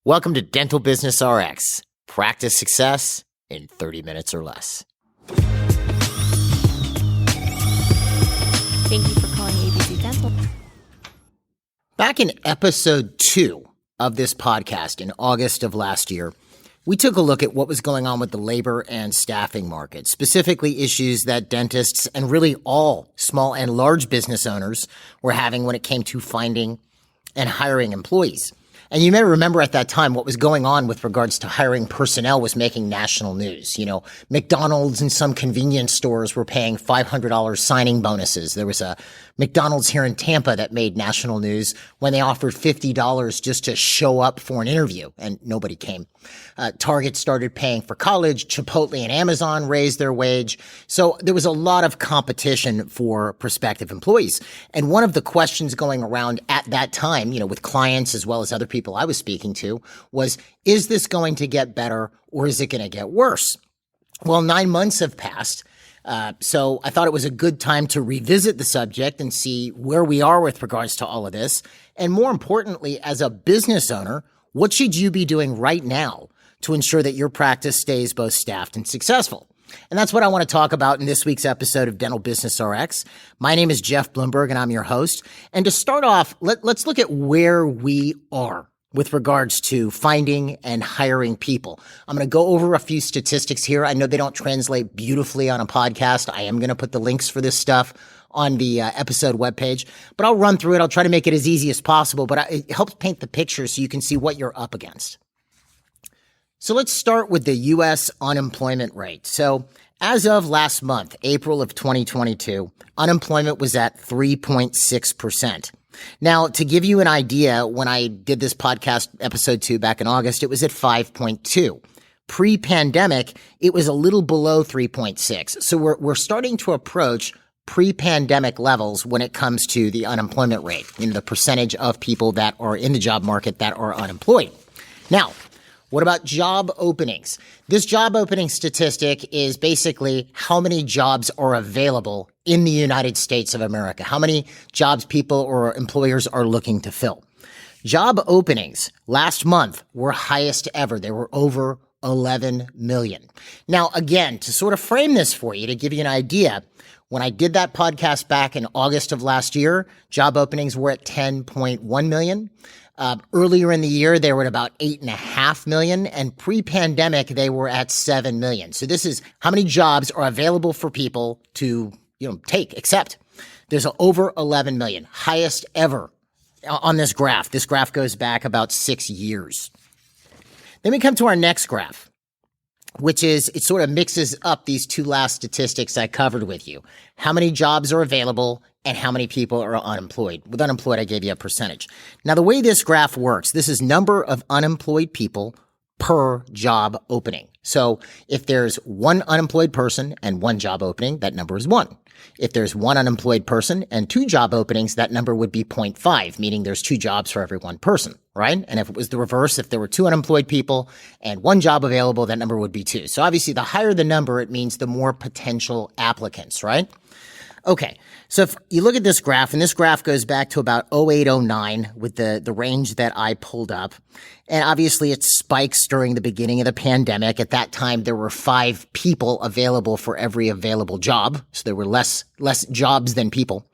Welcome to Dental Business RX. Practice success in 30 minutes or less. Thank you for calling ABC Dental. Back in episode 2 of this podcast in August of last year, we took a look at what was going on with the labor and staffing market, specifically issues that dentists and really all small and large business owners were having when it came to finding and hiring employees. And you may remember at that time what was going on with regards to hiring personnel was making national news. You know, McDonald's and some convenience stores were paying $500 signing bonuses. There was a McDonald's here in Tampa that made national news when they offered $50 just to show up for an interview, and nobody came. Target started paying for college. Chipotle and Amazon raised their wage. So there was a lot of competition for prospective employees. And one of the questions going around at that time, you know, with clients as well as other people I was speaking to was, is this going to get better or is it going to get worse? Well, 9 months have passed. So I thought it was a good time to revisit the subject and see where we are with regards to all of this. And more importantly, as a business owner, what should you be doing right now to ensure that your practice stays both staffed and successful? And that's what I want to talk about in this week's episode of Dental Business RX. My name is Jeff Bloomberg, and I'm your host. And to start off, let's look at where we are with regards to finding and hiring people. I'm going to go over a few statistics here. I know they don't translate beautifully on a podcast. I am going to put the links for this stuff on the episode webpage, but I'll run through it. I'll try to make it as easy as possible, but it helps paint the picture so you can see what you're up against. So let's start with the U.S. unemployment rate. So as of last month, April of 2022, unemployment was at 3.6%. Now, to give you an idea, when I did this podcast, episode 2, back in August, it was at 5.2. Pre-pandemic, it was a little below 3.6. So we're starting to approach pre-pandemic levels when it comes to the unemployment rate, you know, the percentage of people that are in the job market that are unemployed. Now, what about job openings? This job opening statistic is basically how many jobs are available in the United States of America, how many jobs people or employers are looking to fill. Job openings last month were highest ever. They were over 11 million. Now, again, to sort of frame this for you, to give you an idea, when I did that podcast back in August of last year, job openings were at 10.1 million. Earlier in the year, they were at about 8.5 million, and pre-pandemic, they were at 7 million. So this is how many jobs are available for people to, accept. There's over 11 million, highest ever on this graph. This graph goes back about 6 years. Then we come to our next graph, which is, it sort of mixes up these two last statistics I covered with you. How many jobs are available and how many people are unemployed. With unemployed, I gave you a percentage. Now, the way this graph works, this is number of unemployed people per job opening. So if there's one unemployed person and one job opening, that number is 1. If there's one unemployed person and 2 job openings, that number would be 0.5, meaning there's 2 jobs for every 1 person, right? And if it was the reverse, if there were 2 unemployed people and 1 job available, that number would be 2. So obviously, the higher the number, it means the more potential applicants, right? Okay, so if you look at this graph, and this graph goes back to about 0809 with the range that I pulled up, and obviously it spikes during the beginning of the pandemic. At that time, there were 5 people available for every available job, so there were less jobs than people.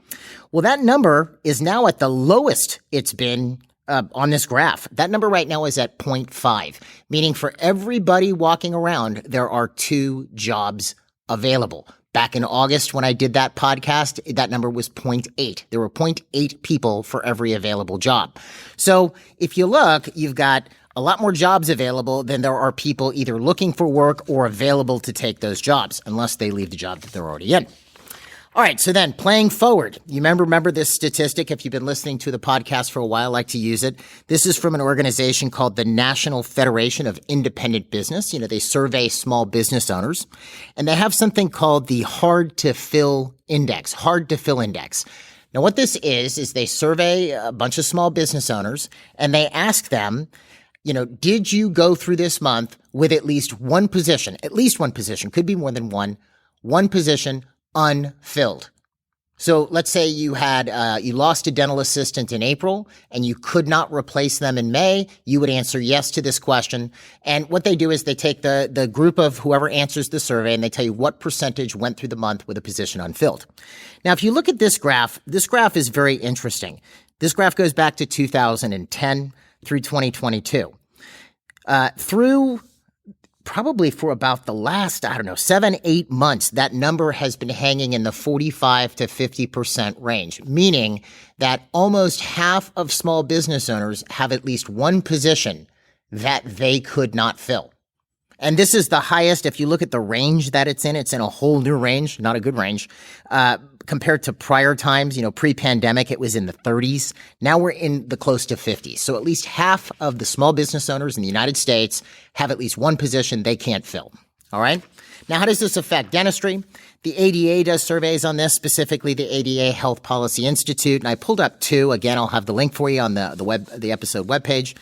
Well, that number is now at the lowest it's been on this graph. That number right now is at 0.5, meaning for everybody walking around, there are 2 jobs available. Back in August, when I did that podcast, that number was 0.8. There were 0.8 people for every available job. So if you look, you've got a lot more jobs available than there are people either looking for work or available to take those jobs, unless they leave the job that they're already in. All right, so then playing forward, you remember this statistic. If you've been listening to the podcast for a while, I like to use it. This is from an organization called the National Federation of Independent Business. You know, they survey small business owners, and they have something called the Hard to Fill Index. Now, what this is they survey a bunch of small business owners, and they ask them, did you go through this month with at least one position, could be more than one position unfilled. So let's say you lost a dental assistant in April and you could not replace them in May. You would answer yes to this question. And what they do is they take the group of whoever answers the survey and they tell you what percentage went through the month with a position unfilled. Now, if you look at this graph is very interesting. This graph goes back to 2010 through 2022. Through probably for about the last, 7-8 months, that number has been hanging in the 45 to 50% range, meaning that almost half of small business owners have at least one position that they could not fill. And this is the highest. If you look at the range that it's in a whole new range, not a good range. Compared to prior times, pre-pandemic, it was in the 30s. Now we're in the close to 50s. So at least half of the small business owners in the United States have at least one position they can't fill. All right. Now, how does this affect dentistry? The ADA does surveys on this, specifically the ADA Health Policy Institute. And I pulled up two. Again, I'll have the link for you on the episode webpage.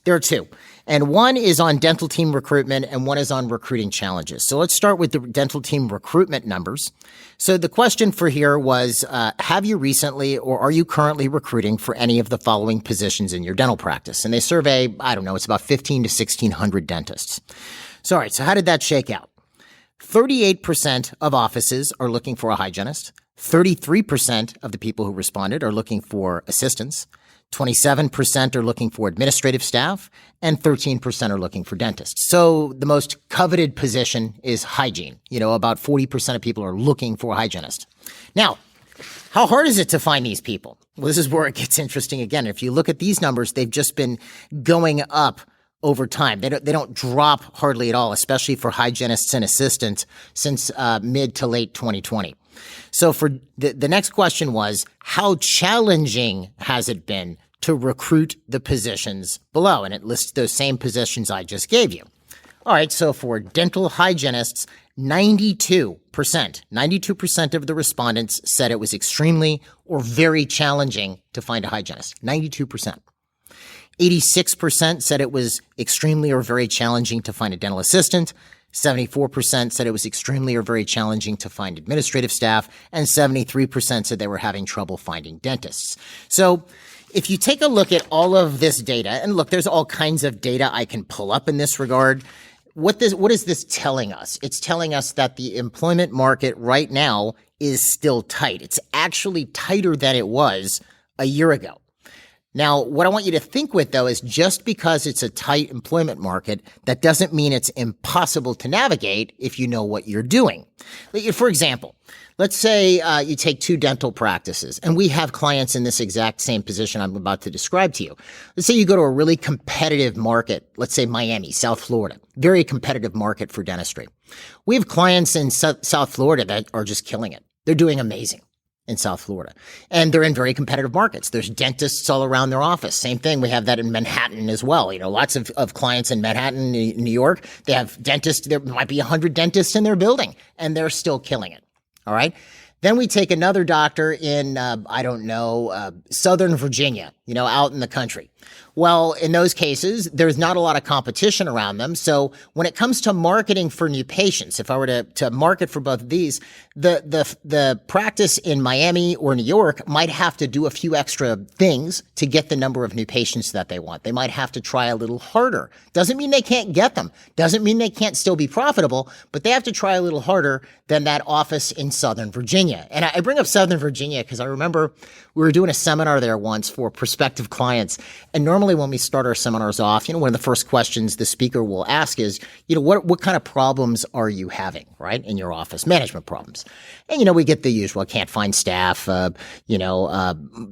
There are two. And one is on dental team recruitment and one is on recruiting challenges. So let's start with the dental team recruitment numbers. So the question for here was, have you recently or are you currently recruiting for any of the following positions in your dental practice? And they survey, it's about 15 to 1,600 dentists. So, all right, so how did that shake out? 38% of offices are looking for a hygienist. 33% of the people who responded are looking for assistants. 27% are looking for administrative staff, and 13% are looking for dentists. So the most coveted position is hygiene. About 40% of people are looking for a hygienist. Now, how hard is it to find these people? Well, this is where it gets interesting again. If you look at these numbers, they've just been going up over time. They don't drop hardly at all, especially for hygienists and assistants since mid to late 2020. So for the next question was, how challenging has it been to recruit the positions below? And it lists those same positions I just gave you. All right, so for dental hygienists, 92% of the respondents said it was extremely or very challenging to find a hygienist. 92%. 86% said it was extremely or very challenging to find a dental assistant. 74% said it was extremely or very challenging to find administrative staff, and 73% said they were having trouble finding dentists. So if you take a look at all of this data, and look, there's all kinds of data I can pull up in this regard. What is this telling us? It's telling us that the employment market right now is still tight. It's actually tighter than it was a year ago. Now, what I want you to think with, though, is just because it's a tight employment market, that doesn't mean it's impossible to navigate if you know what you're doing. For example, let's say you take two dental practices, and we have clients in this exact same position I'm about to describe to you. Let's say you go to a really competitive market, let's say Miami, South Florida, very competitive market for dentistry. We have clients in South Florida that are just killing it. They're doing amazing in South Florida. And they're in very competitive markets. There's dentists all around their office. Same thing. We have that in Manhattan as well. Lots of clients in Manhattan, New York, they have dentists. There might be 100 dentists in their building and they're still killing it. All right. Then we take another doctor in, Southern Virginia, out in the country. Well, in those cases, there's not a lot of competition around them. So when it comes to marketing for new patients, if I were to market for both of these, the practice in Miami or New York might have to do a few extra things to get the number of new patients that they want. They might have to try a little harder. Doesn't mean they can't get them. Doesn't mean they can't still be profitable, but they have to try a little harder than that office in Southern Virginia. And I bring up Southern Virginia because I remember we were doing a seminar there once for prospective clients. And normally when we start our seminars off, one of the first questions the speaker will ask is, what kind of problems are you having, right, in your office? Management problems. And, we get the usual, I can't find staff,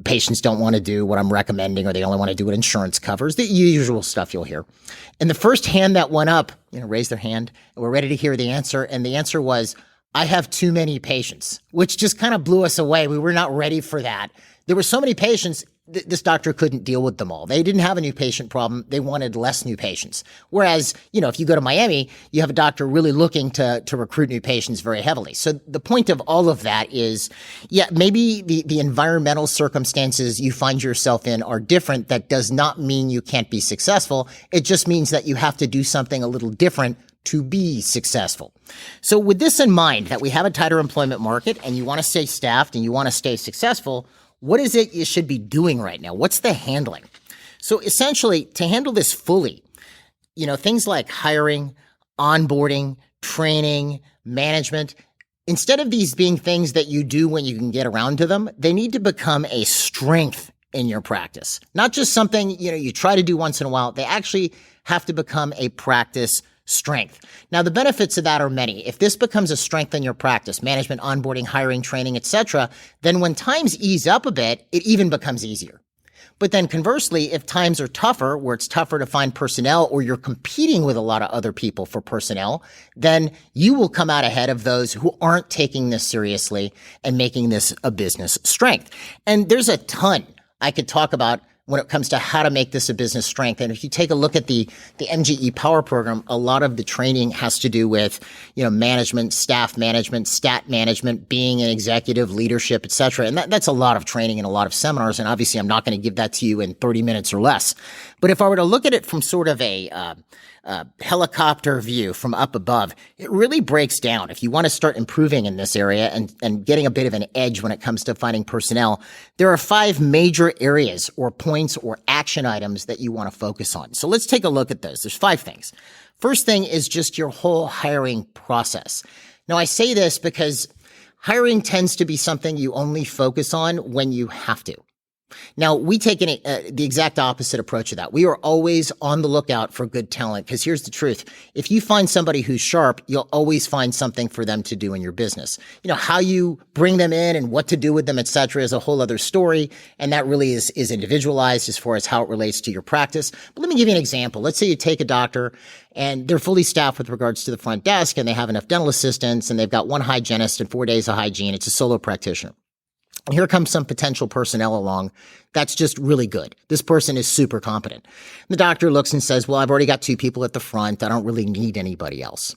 patients don't want to do what I'm recommending, or they only want to do what insurance covers, the usual stuff you'll hear. And the first hand that went up, raised their hand, and we're ready to hear the answer. And the answer was, I have too many patients, which just kind of blew us away. We were not ready for that. There were so many patients, this doctor couldn't deal with them all. They didn't have a new patient problem. They wanted less new patients. Whereas, if you go to Miami, you have a doctor really looking to recruit new patients very heavily. So the point of all of that is, maybe the environmental circumstances you find yourself in are different. That does not mean you can't be successful. It just means that you have to do something a little different to be successful. So with this in mind, that we have a tighter employment market and you want to stay staffed and you want to stay successful, what is it you should be doing right now? What's the handling? So essentially, to handle this fully, things like hiring, onboarding, training, management, instead of these being things that you do when you can get around to them, they need to become a strength in your practice. Not just something, you try to do once in a while. They actually have to become a practice strength. Now, the benefits of that are many. If this becomes a strength in your practice, management, onboarding, hiring, training, etc., then when times ease up a bit, it even becomes easier. But then conversely, if times are tougher, where it's tougher to find personnel or you're competing with a lot of other people for personnel, then you will come out ahead of those who aren't taking this seriously and making this a business strength. And there's a ton I could talk about when it comes to how to make this a business strength. And if you take a look at the MGE Power Program, a lot of the training has to do with, management, staff management, stat management, being an executive, leadership, et cetera. And that's a lot of training and a lot of seminars. And obviously, I'm not going to give that to you in 30 minutes or less. But if I were to look at it from sort of a helicopter view from up above, it really breaks down. If you want to start improving in this area and getting a bit of an edge when it comes to finding personnel, there are 5 major areas or points or action items that you want to focus on. So let's take a look at those. There's 5 things. First thing is just your whole hiring process. Now, I say this because hiring tends to be something you only focus on when you have to. Now, we take the exact opposite approach of that. We are always on the lookout for good talent because here's the truth. If you find somebody who's sharp, you'll always find something for them to do in your business. How you bring them in and what to do with them, et cetera, is a whole other story. And that really is individualized as far as how it relates to your practice. But let me give you an example. Let's say you take a doctor and they're fully staffed with regards to the front desk and they have enough dental assistants and they've got 1 hygienist and 4 days of hygiene. It's a solo practitioner. And here comes some potential personnel along that's just really good. This person is super competent. The doctor looks and says, well, I've already got 2 people at the front. I don't really need anybody else.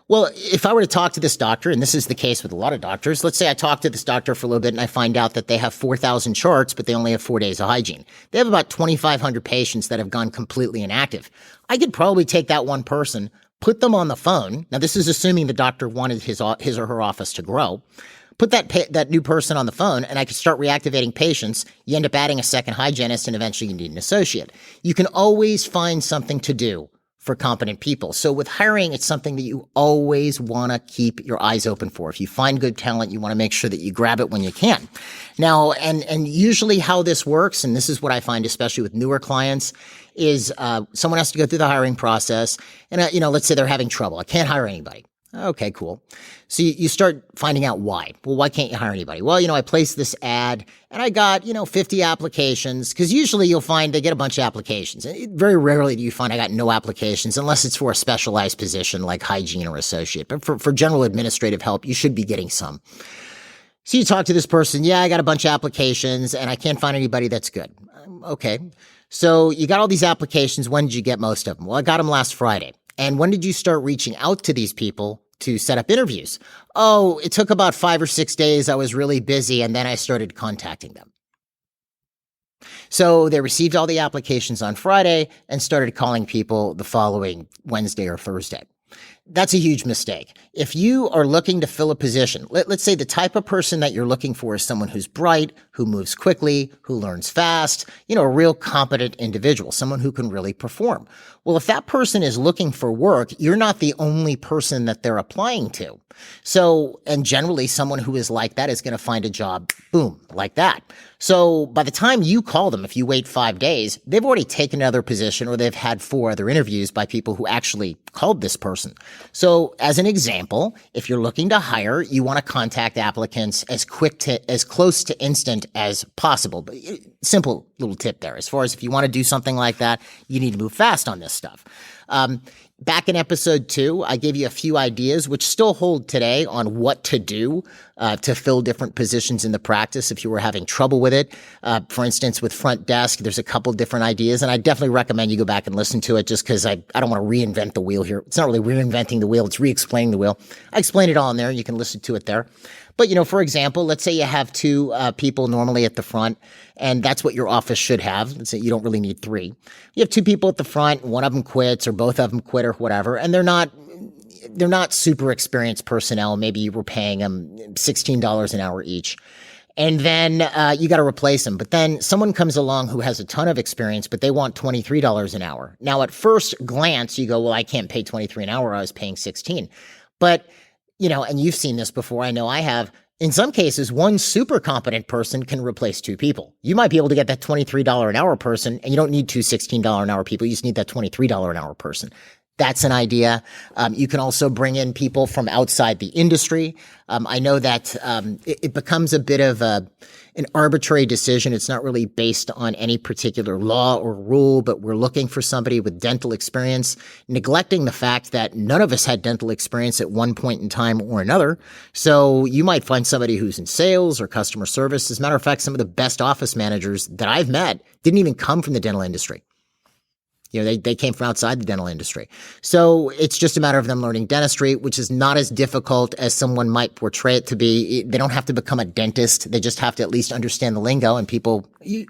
Well, if I were to talk to this doctor, and this is the case with a lot of doctors, let's say I talk to this doctor for a little bit and I find out that they have 4,000 charts, but they only have 4 days of hygiene. They have about 2,500 patients that have gone completely inactive. I could probably take that one person, put them on the phone. Now, this is assuming the doctor wanted his or her office to grow. Put that new person on the phone and I could start reactivating patients. You end up adding a second hygienist and eventually you need an associate. You can always find something to do for competent people. So with hiring, it's something that you always want to keep your eyes open for. If you find good talent, you want to make sure that you grab it when you can. Now, and usually how this works, and this is what I find especially with newer clients, is someone has to go through the hiring process and, let's say they're having trouble. I can't hire anybody. Okay, cool. So you start finding out why. Well, why can't you hire anybody? Well, I placed this ad and I got, 50 applications because usually you'll find they get a bunch of applications. Very rarely do you find I got no applications unless it's for a specialized position like hygiene or associate. But for general administrative help, you should be getting some. So you talk to this person. Yeah, I got a bunch of applications and I can't find anybody that's good. Okay. So you got all these applications. When did you get most of them? Well, I got them last Friday. And when did you start reaching out to these people to set up interviews? Oh, it took about 5 or 6 days. I was really busy, and then I started contacting them. So they received all the applications on Friday and started calling people the following Wednesday or Thursday. That's a huge mistake. If you are looking to fill a position, let's say the type of person that you're looking for is someone who's bright, who moves quickly, who learns fast, a real competent individual, someone who can really perform. Well, if that person is looking for work, you're not the only person that they're applying to. So, and generally someone who is like that is going to find a job, boom, like that. So by the time you call them, if you wait 5 days, they've already taken another position or they've had 4 other interviews by people who actually called this person. So as an example, if you're looking to hire, you want to contact applicants as close to instant as possible. But simple little tip there. As far as if you want to do something like that, you need to move fast on this stuff. Back in episode 2, I gave you a few ideas which still hold today on what to do to fill different positions in the practice if you were having trouble with it. For instance, with front desk, there's a couple different ideas, and I definitely recommend you go back and listen to it just because I don't want to reinvent the wheel here. It's not really reinventing the wheel, it's re-explaining the wheel. I explain it all in there, and you can listen to it there. But, for example, let's say you have 2 people normally at the front, and that's what your office should have. Let's say you don't really need 3. You have 2 people at the front, one of them quits or both of them quit or whatever, and they're not they're not super experienced personnel. Maybe you were paying them $16 an hour each. And then you got to replace them. But then someone comes along who has a ton of experience, but they want $23 an hour. Now, at first glance, you go, well, I can't pay $23 an hour. I was paying $16. But, and you've seen this before. I know I have. In some cases, one super competent person can replace two people. You might be able to get that $23 an hour person, and you don't need two $16 an hour people. You just need that $23 an hour person. That's an idea. You can also bring in people from outside the industry. I know that it becomes a bit of an arbitrary decision. It's not really based on any particular law or rule, but we're looking for somebody with dental experience, neglecting the fact that none of us had dental experience at one point in time or another. So you might find somebody who's in sales or customer service. As a matter of fact, some of the best office managers that I've met didn't even come from the dental industry. They came from outside the dental industry. So it's just a matter of them learning dentistry, which is not as difficult as someone might portray it to be. They don't have to become a dentist. They just have to at least understand the lingo, and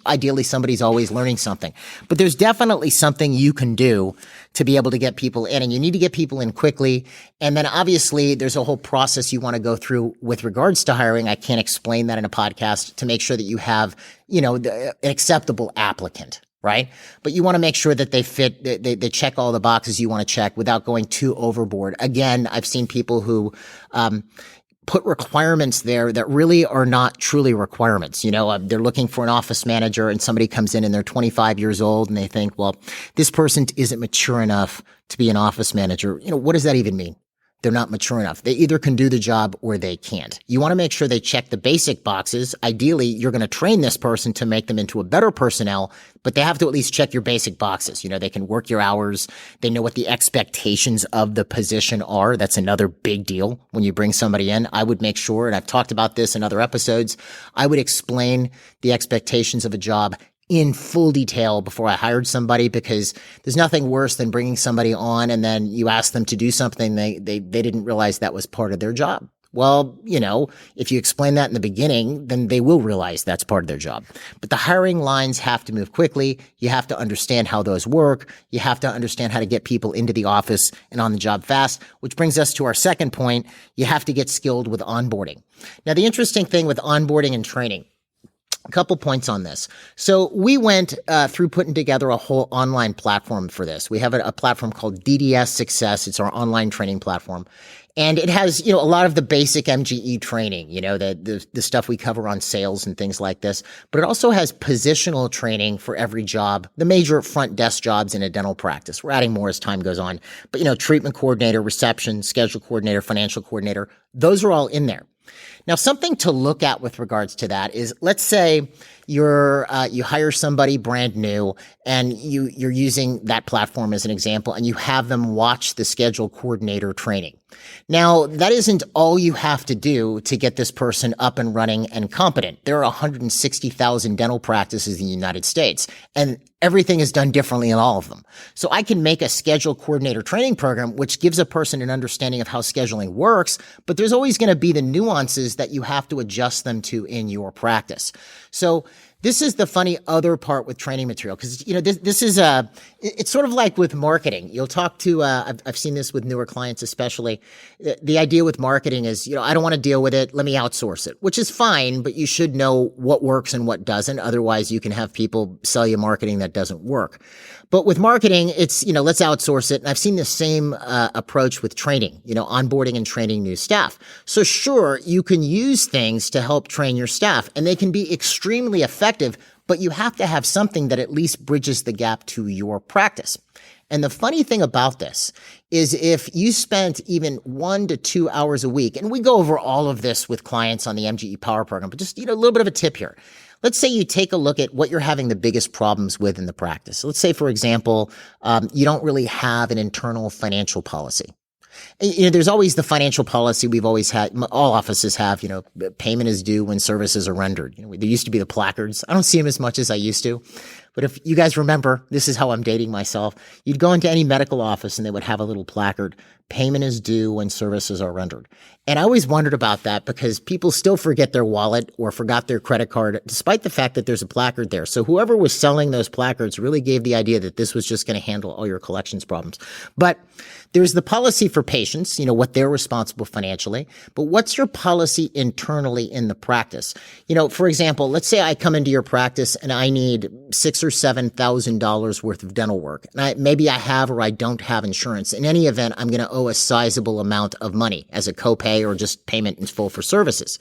ideally somebody's always learning something. But there's definitely something you can do to be able to get people in, and you need to get people in quickly. And then obviously there's a whole process you want to go through with regards to hiring. I can't explain that in a podcast, to make sure that you have, an acceptable applicant. Right? But you want to make sure that they fit, they check all the boxes you want to check without going too overboard. Again, I've seen people who, put requirements there that really are not truly requirements. They're looking for an office manager, and somebody comes in and they're 25 years old and they think, well, this person isn't mature enough to be an office manager. What does that even mean? They're not mature enough. They either can do the job or they can't. You want to make sure they check the basic boxes. Ideally, you're going to train this person to make them into a better personnel, but they have to at least check your basic boxes. They can work your hours. They know what the expectations of the position are. That's another big deal when you bring somebody in. I would make sure, and I've talked about this in other episodes, I would explain the expectations of a job in full detail before I hired somebody, because there's nothing worse than bringing somebody on and then you ask them to do something they didn't realize that was part of their job. Well, if you explain that in the beginning, then they will realize that's part of their job. But the hiring lines have to move quickly. You have to understand how those work. You have to understand how to get people into the office and on the job fast, which brings us to our second point. You have to get skilled with onboarding. Now, the interesting thing with onboarding and training, a couple points on this. So we went through putting together a whole online platform for this. We have a platform called DDS Success. It's our online training platform. And it has, a lot of the basic MGE training, the stuff we cover on sales and things like this. But it also has positional training for every job, the major front desk jobs in a dental practice. We're adding more as time goes on. But, treatment coordinator, reception, schedule coordinator, financial coordinator, those are all in there. Now, something to look at with regards to that is, let's say you hire somebody brand new and you're using that platform as an example, and you have them watch the schedule coordinator training. Now, that isn't all you have to do to get this person up and running and competent. There are 160,000 dental practices in the United States, and everything is done differently in all of them. So I can make a schedule coordinator training program, which gives a person an understanding of how scheduling works, but there's always going to be the nuances that you have to adjust them to in your practice. So this is the funny other part with training material, because, this is it's sort of like with marketing. You'll talk to, I've seen this with newer clients especially. The idea with marketing is, I don't want to deal with it. Let me outsource it, which is fine, but you should know what works and what doesn't. Otherwise, you can have people sell you marketing that doesn't work. But with marketing, it's, let's outsource it. And I've seen the same approach with training, onboarding and training new staff. So sure, you can use things to help train your staff, and they can be extremely effective, but you have to have something that at least bridges the gap to your practice. And the funny thing about this is, if you spent even 1 to 2 hours a week, and we go over all of this with clients on the MGE Power Program, but just, a little bit of a tip here. Let's say you take a look at what you're having the biggest problems with in the practice. Let's say, for example, you don't really have an internal financial policy. There's always the financial policy we've always had. All offices have, payment is due when services are rendered. There used to be the placards. I don't see them as much as I used to. But if you guys remember, this is how I'm dating myself. You'd go into any medical office and they would have a little placard, payment is due when services are rendered. And I always wondered about that because people still forget their wallet or forgot their credit card, despite the fact that there's a placard there. So whoever was selling those placards really gave the idea that this was just going to handle all your collections problems. But there's the policy for patients, what they're responsible financially. But what's your policy internally in the practice? For example, let's say I come into your practice and I need $6,000 or $7,000 worth of dental work. And maybe I have or I don't have insurance. In any event, I'm going to owe a sizable amount of money as a copay or just payment in full for services.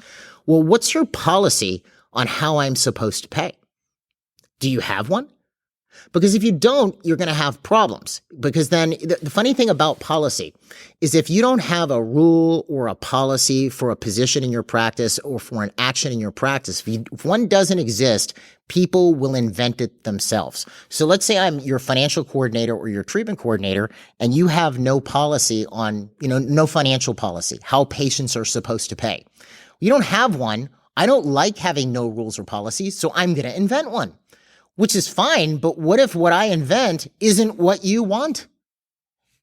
Well, what's your policy on how I'm supposed to pay? Do you have one? Because if you don't, you're going to have problems. Because then the funny thing about policy is if you don't have a rule or a policy for a position in your practice or for an action in your practice, if one doesn't exist, people will invent it themselves. So let's say I'm your financial coordinator or your treatment coordinator and you have no policy on, no financial policy, how patients are supposed to pay. You don't have one. I don't like having no rules or policies, so I'm going to invent one. Which is fine, but what if what I invent isn't what you want?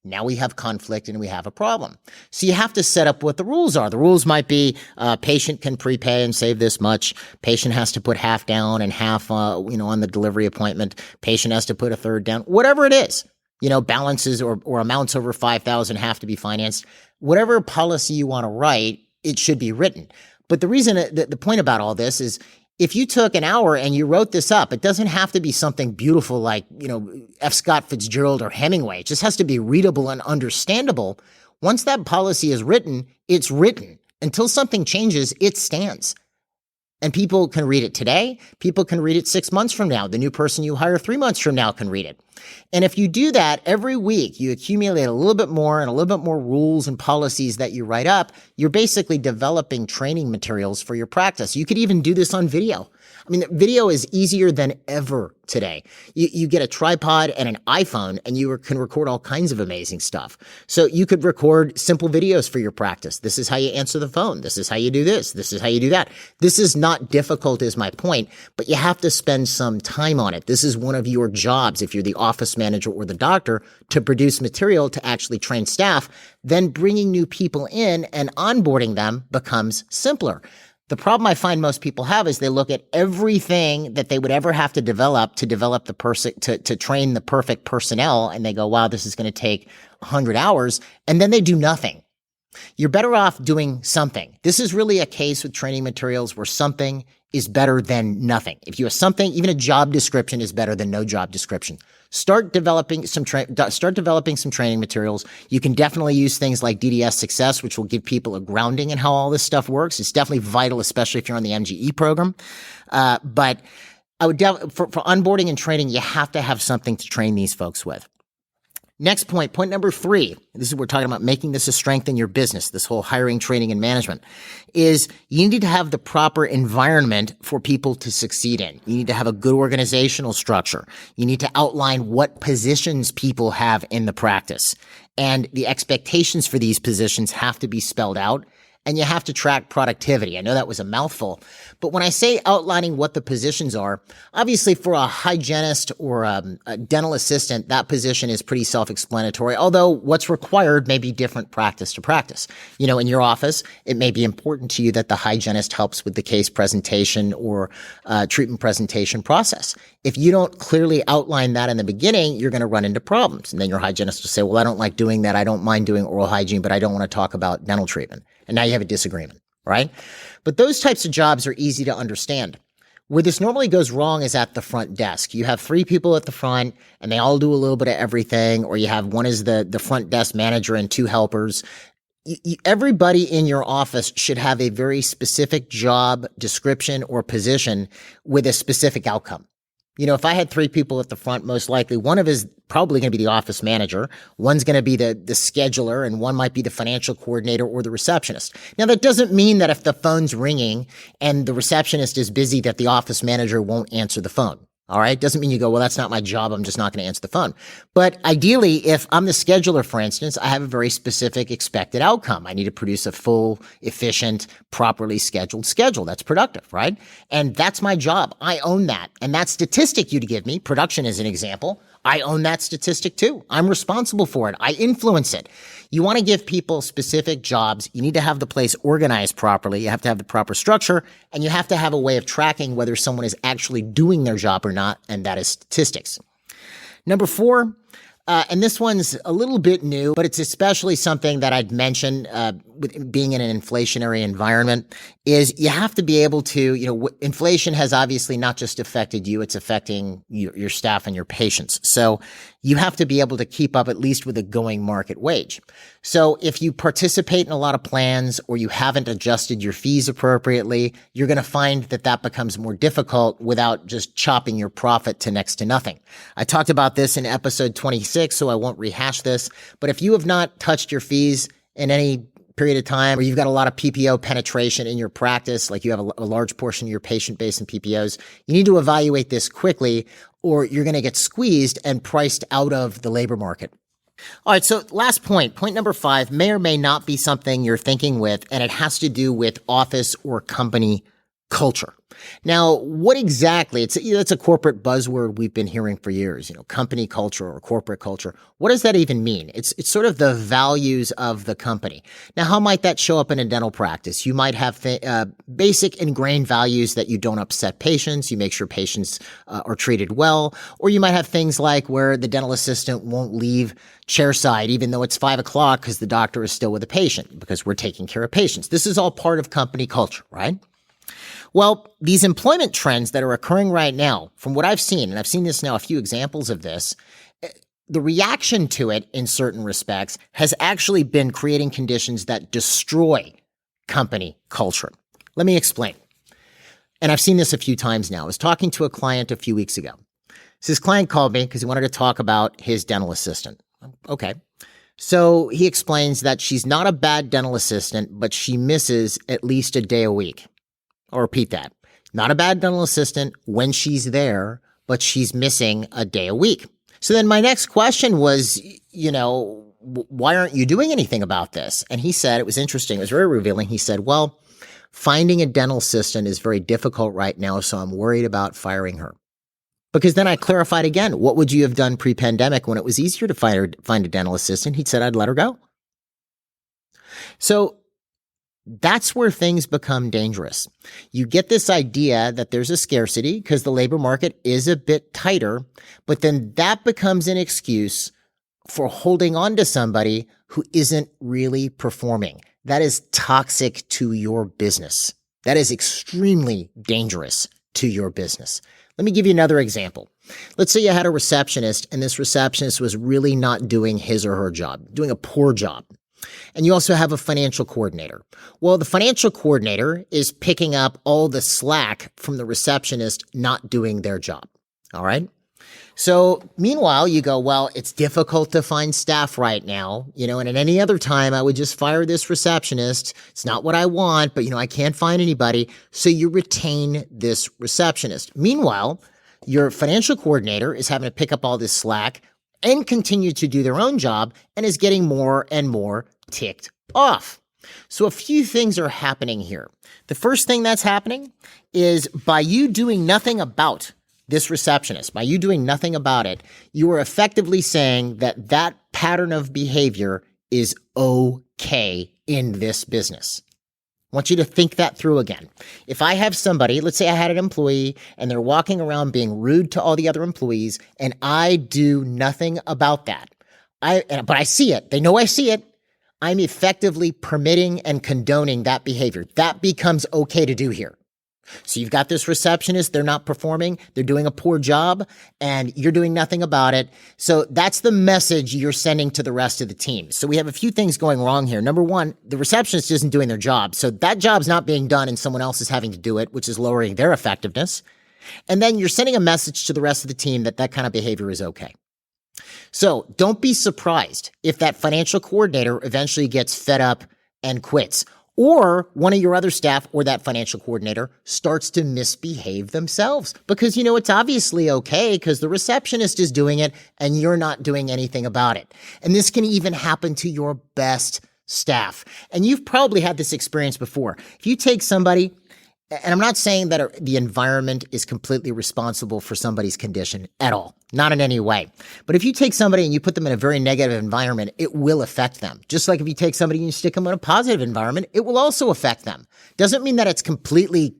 Now we have conflict and we have a problem. So you have to set up what the rules are. The rules might be patient can prepay and save this much. Patient has to put half down and half, on the delivery appointment. Patient has to put a third down. Whatever it is, balances or amounts over 5,000 have to be financed. Whatever policy you want to write, it should be written. But the reason, the point about all this is, if you took an hour and you wrote this up, it doesn't have to be something beautiful like, F. Scott Fitzgerald or Hemingway. It just has to be readable and understandable. Once that policy is written, it's written. Until something changes, it stands. And people can read it today. People can read it 6 months from now. The new person you hire 3 months from now can read it. And if you do that every week, you accumulate a little bit more and a little bit more rules and policies that you write up, you're basically developing training materials for your practice. You could even do this on video. Video is easier than ever today. You get a tripod and an iPhone and you can record all kinds of amazing stuff. So you could record simple videos for your practice. This is how you answer the phone. This is how you do this. This is how you do that. This is not difficult is my point, but you have to spend some time on it. This is one of your jobs if you're the office manager or the doctor to produce material to actually train staff. Then bringing new people in and onboarding them becomes simpler. The problem I find most people have is they look at everything that they would ever have to develop the person, to train the perfect personnel. And they go, wow, this is going to take 100 hours. And then they do nothing. You're better off doing something. This is really a case with training materials where something is better than nothing. If you have something, even a job description is better than no job description. Start developing some training materials. You can definitely use things like DDS Success, which will give people a grounding in how all this stuff works. It's definitely vital, especially if you're on the MGE program. But I would for onboarding and training, you have to have something to train these folks with. Next point number 3, this is we're talking about making this a strength in your business, this whole hiring, training, and management, is you need to have the proper environment for people to succeed in. You need to have a good organizational structure. You need to outline what positions people have in the practice. And the expectations for these positions have to be spelled out. And you have to track productivity. I know that was a mouthful, but when I say outlining what the positions are, obviously for a hygienist or a dental assistant, that position is pretty self-explanatory, although what's required may be different practice to practice. In your office, it may be important to you that the hygienist helps with the case presentation or treatment presentation process. If you don't clearly outline that in the beginning, you're going to run into problems. And then your hygienist will say, well, I don't like doing that. I don't mind doing oral hygiene, but I don't want to talk about dental treatment. And now you have a disagreement, right? But those types of jobs are easy to understand. Where this normally goes wrong is at the front desk. You have 3 people at the front and they all do a little bit of everything, or you have one is the front desk manager and 2 helpers. Everybody in your office should have a very specific job description or position with a specific outcome. If I had 3 people at the front, most likely one of is probably going to be the office manager, one's going to be the scheduler, and one might be the financial coordinator or the receptionist. Now, that doesn't mean that if the phone's ringing and the receptionist is busy that the office manager won't answer the phone. All right. Doesn't mean you go, well, that's not my job. I'm just not going to answer the phone. But ideally, if I'm the scheduler, for instance, I have a very specific expected outcome. I need to produce a full, efficient, properly scheduled schedule that's productive, right? And that's my job. I own that. And that statistic you'd give me, production is an example, I own that statistic too. I'm responsible for it. I influence it. You want to give people specific jobs. You need to have the place organized properly. You have to have the proper structure, and you have to have a way of tracking whether someone is actually doing their job or not, and that is statistics. Number 4, and this one's a little bit new, but it's especially something that I'd mention with being in an inflationary environment, is you have to be able to, inflation has obviously not just affected you, it's affecting your staff and your patients. So you have to be able to keep up at least with a going market wage. So if you participate in a lot of plans or you haven't adjusted your fees appropriately, you're going to find that becomes more difficult without just chopping your profit to next to nothing. I talked about this in episode 26, so I won't rehash this. But if you have not touched your fees in any period of time, or you've got a lot of PPO penetration in your practice, like you have a large portion of your patient base in PPOs, you need to evaluate this quickly, or you're going to get squeezed and priced out of the labor market. All right, so last point number 5, may or may not be something you're thinking with, and it has to do with office or company culture. Now, what exactly, it's a corporate buzzword we've been hearing for years, company culture or corporate culture. What does that even mean? It's sort of the values of the company. Now, how might that show up in a dental practice? You might have basic ingrained values that you don't upset patients, you make sure patients are treated well, or you might have things like where the dental assistant won't leave chairside even though it's 5 o'clock because the doctor is still with the patient because we're taking care of patients. This is all part of company culture, right? Well, these employment trends that are occurring right now, from what I've seen, and I've seen this now, a few examples of this, the reaction to it in certain respects has actually been creating conditions that destroy company culture. Let me explain. And I've seen this a few times now. I was talking to a client a few weeks ago. So this client called me because he wanted to talk about his dental assistant. Okay. So he explains that she's not a bad dental assistant, but she misses at least a day a week. I'll repeat that. Not a bad dental assistant when she's there, but she's missing a day a week. So then my next question was, why aren't you doing anything about this? And he said, it was interesting. It was very revealing. He said, well, finding a dental assistant is very difficult right now, so I'm worried about firing her. Because then I clarified again, what would you have done pre-pandemic when it was easier to find a dental assistant? He said, I'd let her go. So that's where things become dangerous. You get this idea that there's a scarcity because the labor market is a bit tighter, but then that becomes an excuse for holding on to somebody who isn't really performing. That is toxic to your business. That is extremely dangerous to your business. Let me give you another example. Let's say you had a receptionist and this receptionist was really not doing his or her job, doing a poor job. And you also have a financial coordinator. Well, the financial coordinator is picking up all the slack from the receptionist not doing their job. All right. So meanwhile, you go, well, it's difficult to find staff right now, and at any other time I would just fire this receptionist. It's not what I want, but I can't find anybody. So you retain this receptionist. Meanwhile, your financial coordinator is having to pick up all this slack and continue to do their own job and is getting more and more ticked off. So a few things are happening here. The first thing that's happening is by you doing nothing about this receptionist, by you doing nothing about it, you are effectively saying that pattern of behavior is okay in this business. I want you to think that through again. If I have somebody, let's say I had an employee and they're walking around being rude to all the other employees and I do nothing about that. But I see it. They know I see it. I'm effectively permitting and condoning that behavior. That becomes okay to do here. So you've got this receptionist, they're not performing, they're doing a poor job, and you're doing nothing about it. So that's the message you're sending to the rest of the team. So we have a few things going wrong here. Number one, the receptionist isn't doing their job. So that job's not being done and someone else is having to do it, which is lowering their effectiveness. And then you're sending a message to the rest of the team that kind of behavior is okay. So don't be surprised if that financial coordinator eventually gets fed up and quits. Or one of your other staff or that financial coordinator starts to misbehave themselves because, it's obviously okay because the receptionist is doing it and you're not doing anything about it. And this can even happen to your best staff. And you've probably had this experience before. If you take somebody, and I'm not saying that the environment is completely responsible for somebody's condition at all, not in any way. But if you take somebody and you put them in a very negative environment, it will affect them. Just like if you take somebody and you stick them in a positive environment, it will also affect them. Doesn't mean that it's completely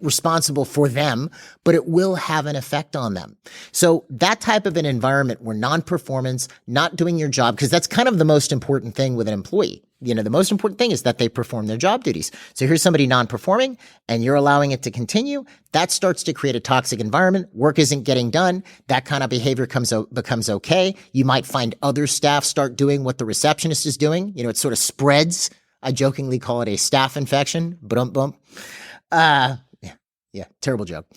responsible for them, but it will have an effect on them. So that type of an environment where non-performance, not doing your job, because that's kind of the most important thing with an employee. The most important thing is that they perform their job duties. So here's somebody non-performing and you're allowing it to continue. That starts to create a toxic environment. Work isn't getting done. That kind of behavior becomes okay. You might find other staff start doing what the receptionist is doing. It sort of spreads. I jokingly call it a staff infection. Bump. Yeah, terrible joke.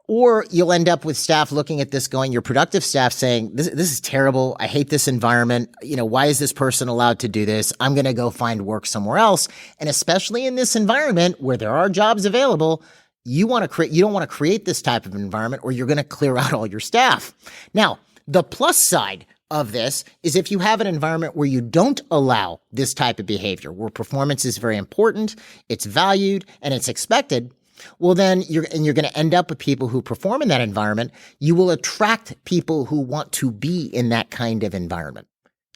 Or you'll end up with staff looking at this going, your productive staff saying, this is terrible. I hate this environment. Why is this person allowed to do this? I'm going to go find work somewhere else. And especially in this environment where there are jobs available, you don't want to create this type of environment or you're going to clear out all your staff. Now, the plus side of this is if you have an environment where you don't allow this type of behavior, where performance is very important, it's valued, and it's expected, well, then you're going to end up with people who perform in that environment. You will attract people who want to be in that kind of environment.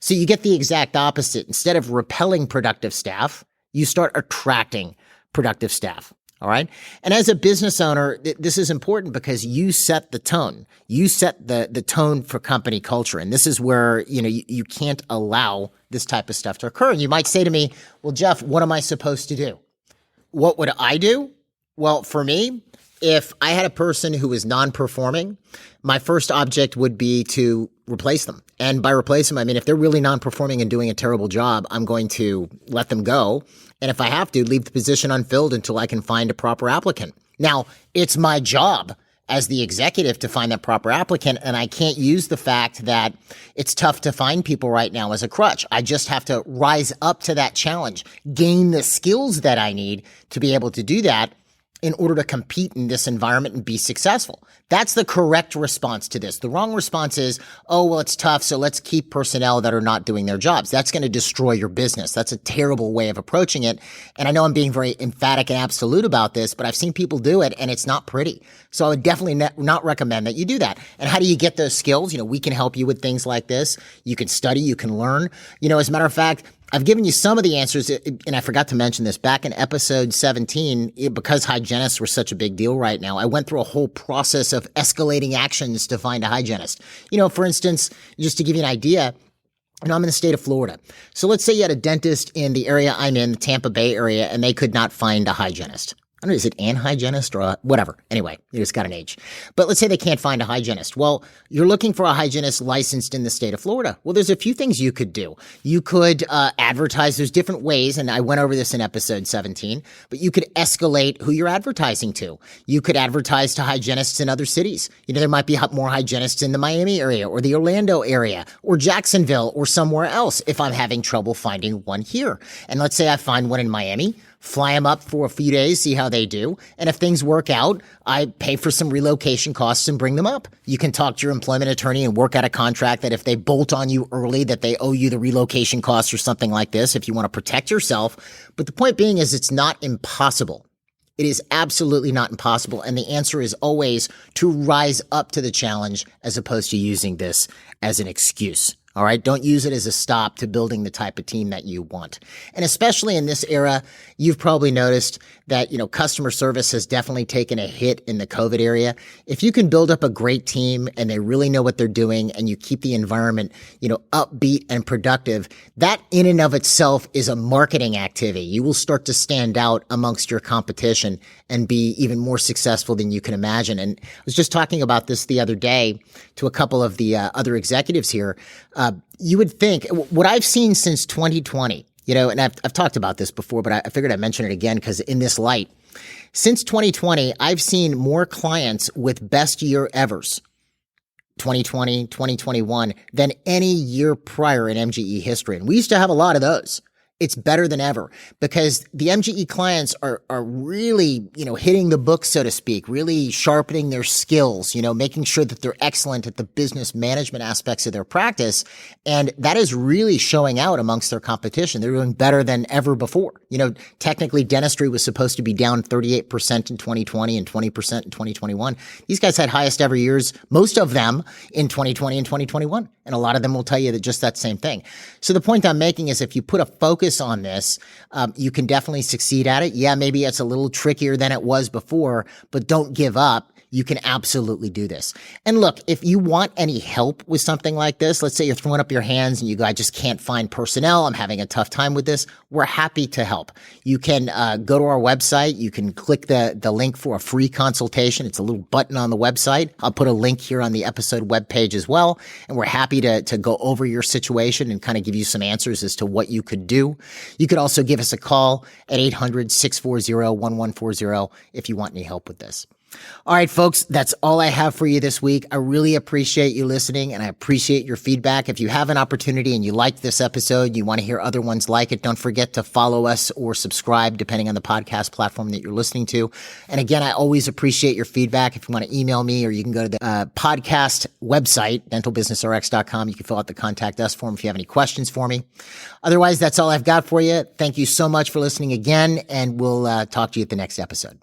So you get the exact opposite. Instead of repelling productive staff, you start attracting productive staff. All right. And as a business owner, this is important because you set the tone. You set the tone for company culture. And this is where, you can't allow this type of stuff to occur. And you might say to me, well, Jeff, what am I supposed to do? What would I do? Well, for me, if I had a person who was non-performing, my first object would be to replace them. And by replace them, I mean, if they're really non-performing and doing a terrible job, I'm going to let them go. And if I have to, leave the position unfilled until I can find a proper applicant. Now, it's my job as the executive to find that proper applicant, and I can't use the fact that it's tough to find people right now as a crutch. I just have to rise up to that challenge, gain the skills that I need to be able to do that in order to compete in this environment and be successful. That's the correct response to this. The wrong response is, oh, well, it's tough, so let's keep personnel that are not doing their jobs. That's going to destroy your business. That's a terrible way of approaching it. And I know I'm being very emphatic and absolute about this, but I've seen people do it, and it's not pretty. So I would definitely not recommend that you do that. And how do you get those skills? We can help you with things like this. You can study, you can learn. As a matter of fact, I've given you some of the answers, and I forgot to mention this. Back in episode 17, because hygienists were such a big deal right now, I went through a whole process of escalating actions to find a hygienist. For instance, just to give you an idea, I'm in the state of Florida. So let's say you had a dentist in the area I'm in, the Tampa Bay area, and they could not find a hygienist. I don't know, is it an hygienist or whatever? Anyway, it's got an age. But let's say they can't find a hygienist. Well, you're looking for a hygienist licensed in the state of Florida. Well, there's a few things you could do. You could advertise. There's different ways, and I went over this in episode 17, but you could escalate who you're advertising to. You could advertise to hygienists in other cities. There might be more hygienists in the Miami area or the Orlando area or Jacksonville or somewhere else if I'm having trouble finding one here. And let's say I find one in Miami. Fly them up for a few days, see how they do. And if things work out, I pay for some relocation costs and bring them up. You can talk to your employment attorney and work out a contract that if they bolt on you early, that they owe you the relocation costs or something like this if you want to protect yourself. But the point being is it's not impossible. It is absolutely not impossible. And the answer is always to rise up to the challenge as opposed to using this as an excuse. All right. Don't use it as a stop to building the type of team that you want. And especially in this era, you've probably noticed that, customer service has definitely taken a hit in the COVID area. If you can build up a great team and they really know what they're doing and you keep the environment, upbeat and productive, that in and of itself is a marketing activity. You will start to stand out amongst your competition and be even more successful than you can imagine. And I was just talking about this the other day to a couple of the other executives here. You would think what I've seen since 2020, and I've talked about this before, but I figured I'd mention it again because in this light, since 2020, I've seen more clients with best year evers, 2020, 2021, than any year prior in MGE history. And we used to have a lot of those. it's better than ever because the MGE clients are really, hitting the book, so to speak, really sharpening their skills, making sure that they're excellent at the business management aspects of their practice. And that is really showing out amongst their competition. They're doing better than ever before. Technically dentistry was supposed to be down 38% in 2020 and 20% in 2021. These guys had highest ever years, most of them in 2020 and 2021. And a lot of them will tell you that just that same thing. So the point I'm making is if you put a focus on this, you can definitely succeed at it. Yeah, maybe it's a little trickier than it was before, but don't give up. You can absolutely do this. And look, if you want any help with something like this, let's say you're throwing up your hands and I just can't find personnel. I'm having a tough time with this. We're happy to help. You can go to our website. You can click the link for a free consultation. It's a little button on the website. I'll put a link here on the episode webpage as well. And we're happy to go over your situation and kind of give you some answers as to what you could do. You could also give us a call at 800-640-1140 if you want any help with this. All right, folks, that's all I have for you this week. I really appreciate you listening and I appreciate your feedback. If you have an opportunity and you like this episode, you want to hear other ones like it, don't forget to follow us or subscribe depending on the podcast platform that you're listening to. And again, I always appreciate your feedback. If you want to email me or you can go to the podcast website, dentalbusinessrx.com. You can fill out the contact us form if you have any questions for me. Otherwise, that's all I've got for you. Thank you so much for listening again, and we'll talk to you at the next episode.